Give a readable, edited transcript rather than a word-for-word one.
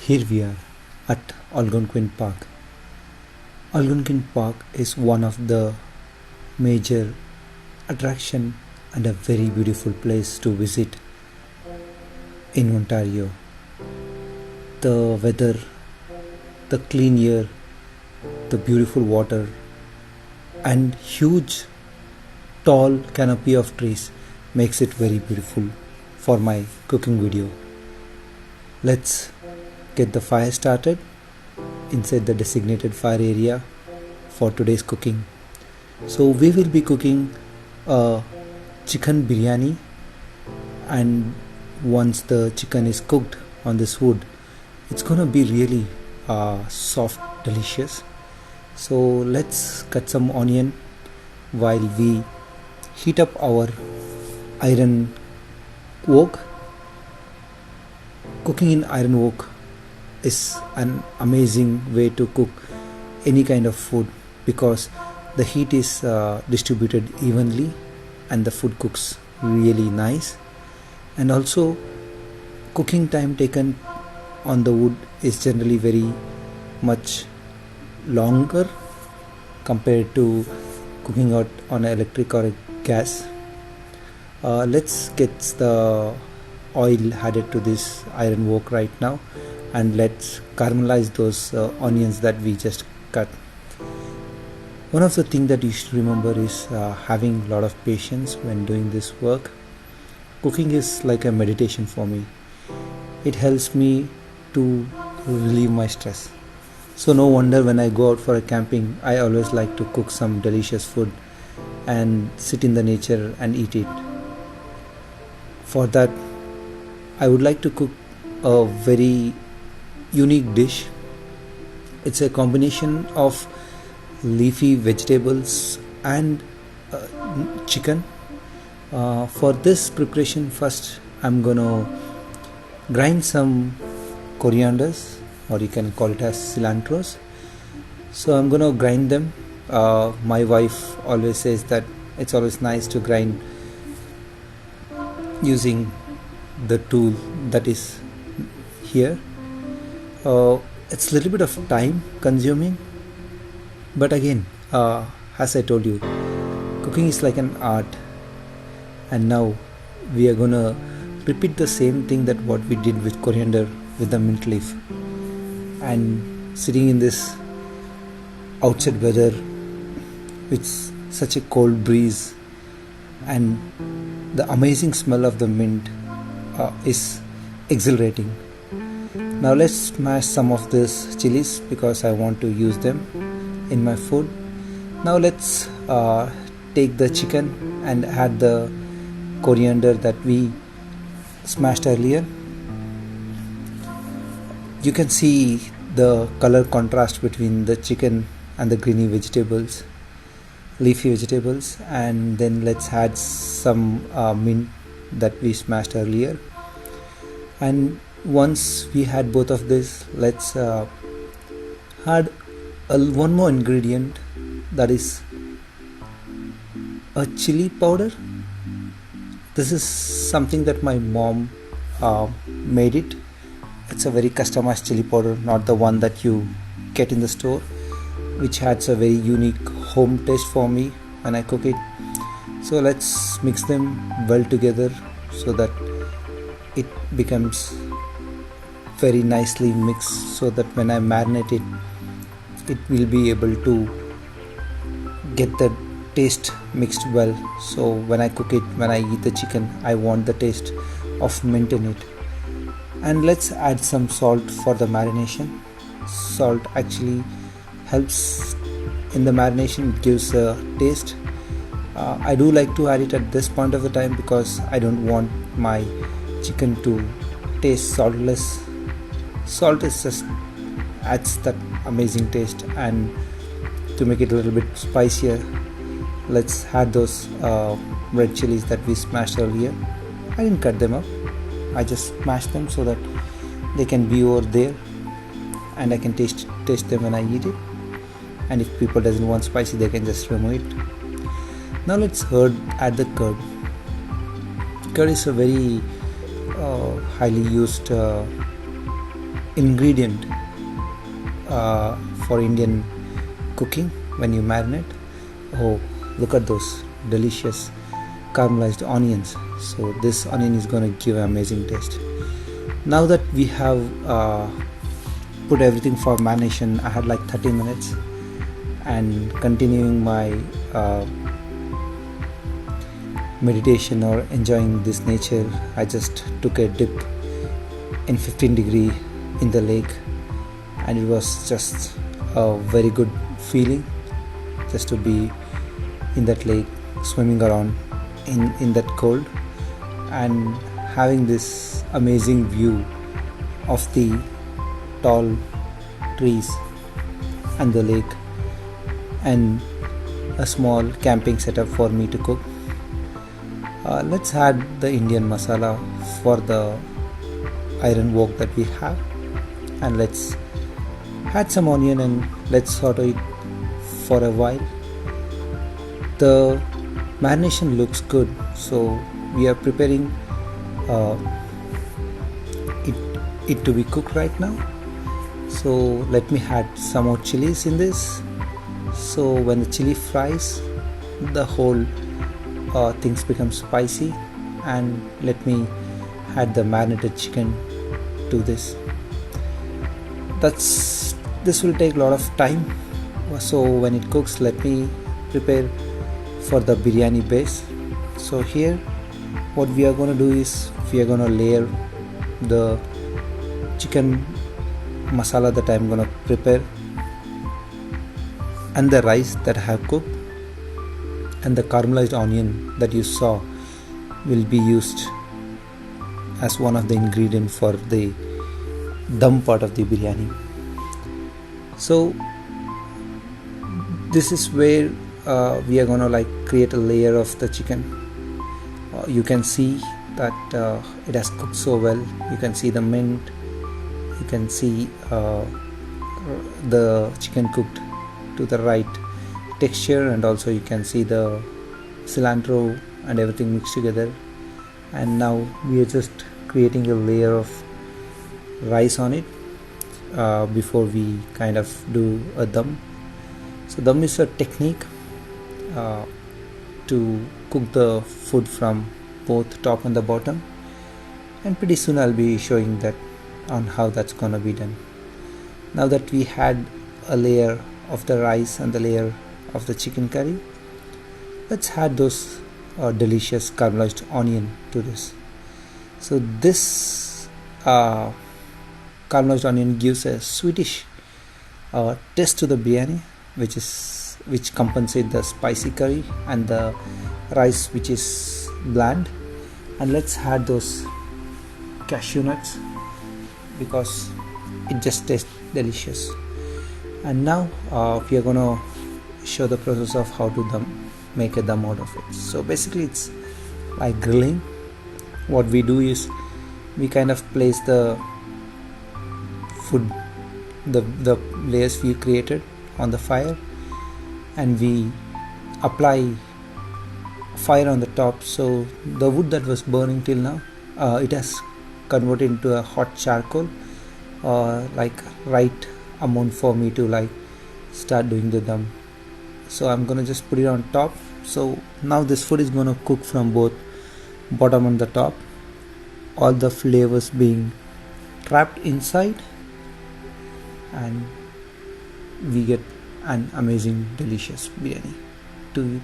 Here we are at Algonquin Park. Algonquin Park is one of the major attraction and a very beautiful place to visit in Ontario. The weather, the clean air, the beautiful water and huge tall canopy of trees makes it very beautiful for my cooking video. Let's get the fire started inside the designated fire area for today's cooking. So we will be cooking a chicken biryani, and once the chicken is cooked on this wood, it's gonna be really soft, delicious. So let's cut some onion while we heat up our iron wok. Cooking in iron wok is an amazing way to cook any kind of food because the heat is distributed evenly and the food cooks really nice. And also cooking time taken on the wood is generally very much longer compared to cooking out on electric or gas. Let's get the oil added to this iron wok right now, and let's caramelize those onions that we just cut. One of the things that you should remember is having a lot of patience when doing this work. Cooking is like a meditation for me. It helps me to relieve my stress. So no wonder when I go out for a camping, I always like to cook some delicious food and sit in the nature and eat it. For that, I would like to cook a very unique dish. It's a combination of leafy vegetables and chicken. For this preparation, first I'm gonna grind some corianders, or you can call it as cilantros. So I'm gonna grind them. My wife always says that it's always nice to grind using the tool that is here. It's a little bit of time consuming, but again, as I told you, cooking is like an art. And now we are gonna repeat the same thing that what we did with coriander with the mint leaf. And sitting in this outside weather with such a cold breeze and the amazing smell of the mint is exhilarating. Now let's smash some of these chilies because I want to use them in my food. Now let's take the chicken and add the coriander that we smashed earlier. You can see the color contrast between the chicken and the greeny vegetables, leafy vegetables. And then let's add some mint that we smashed earlier. And once we had both of this, let's add one more ingredient, that is a chili powder. This is something that my mom made it. It's a very customized chili powder, not the one that you get in the store, which adds a very unique home taste for me when I cook it. So let's mix them well together so that it becomes very nicely mixed, so that when I marinate it, it will be able to get the taste mixed well. So when I cook it, when I eat the chicken, I want the taste of mint in it. And let's add some salt for the marination. Salt actually helps in the marination, it gives a taste. I do like to add it at this point of the time because I don't want my chicken to taste saltless. Salt is just adds that amazing taste. And to make it a little bit spicier, let's add those red chilies that we smashed earlier. I didn't cut them up, I just smashed them so that they can be over there and I can taste them when I eat it. And if people doesn't want spicy, they can just remove it. Now let's add the curd. Curd is a very highly used ingredient uh, for Indian cooking when you marinate. Oh, look at those delicious caramelized onions. So this onion is going to give amazing taste. Now that we have put everything for marination, I had like 30 minutes, and continuing my meditation or enjoying this nature, I just took a dip in 15-degree in the lake, and it was just a very good feeling just to be in that lake, swimming around in that cold, and having this amazing view of the tall trees and the lake, and a small camping setup for me to cook. Let's add the Indian masala for the iron wok that we have, and let's add some onion and let's saute it for a while. The marination looks good, so we are preparing uh, it to be cooked right now. So let me add some more chilies in this. So when the chili fries, the whole things become spicy, and let me add the marinated chicken to this. This will take a lot of time, so when it cooks, let me prepare for the biryani base. So here what we are going to do is we are going to layer the chicken masala that I am going to prepare, and the rice that I have cooked, and the caramelized onion that you saw will be used as one of the ingredients for the dum part of the biryani. So this is where we are gonna like create a layer of the chicken. You can see that it has cooked so well. You can see the mint, you can see the chicken cooked to the right texture, and also you can see the cilantro and everything mixed together. And now we are just creating a layer of rice on it before we kind of do a dum. So dum is a technique to cook the food from both top and the bottom, and pretty soon I'll be showing that on how that's gonna be done. Now that we had a layer of the rice and the layer of the chicken curry, let's add those delicious caramelized onion to this. So this caramelized onion gives a sweetish taste to the biryani, which compensate the spicy curry and the rice which is bland. And let's add those cashew nuts because it just tastes delicious. And now we are gonna show the process of how to make a dum out of it. So basically it's like grilling. What we do is we kind of place the food, the layers we created on the fire, and we apply fire on the top. So the wood that was burning till now, it has converted into a hot charcoal, like right amount for me to like start doing the dum. So I'm gonna just put it on top. So now this food is gonna cook from both bottom and the top, all the flavors being trapped inside, and we get an amazing delicious biryani to eat.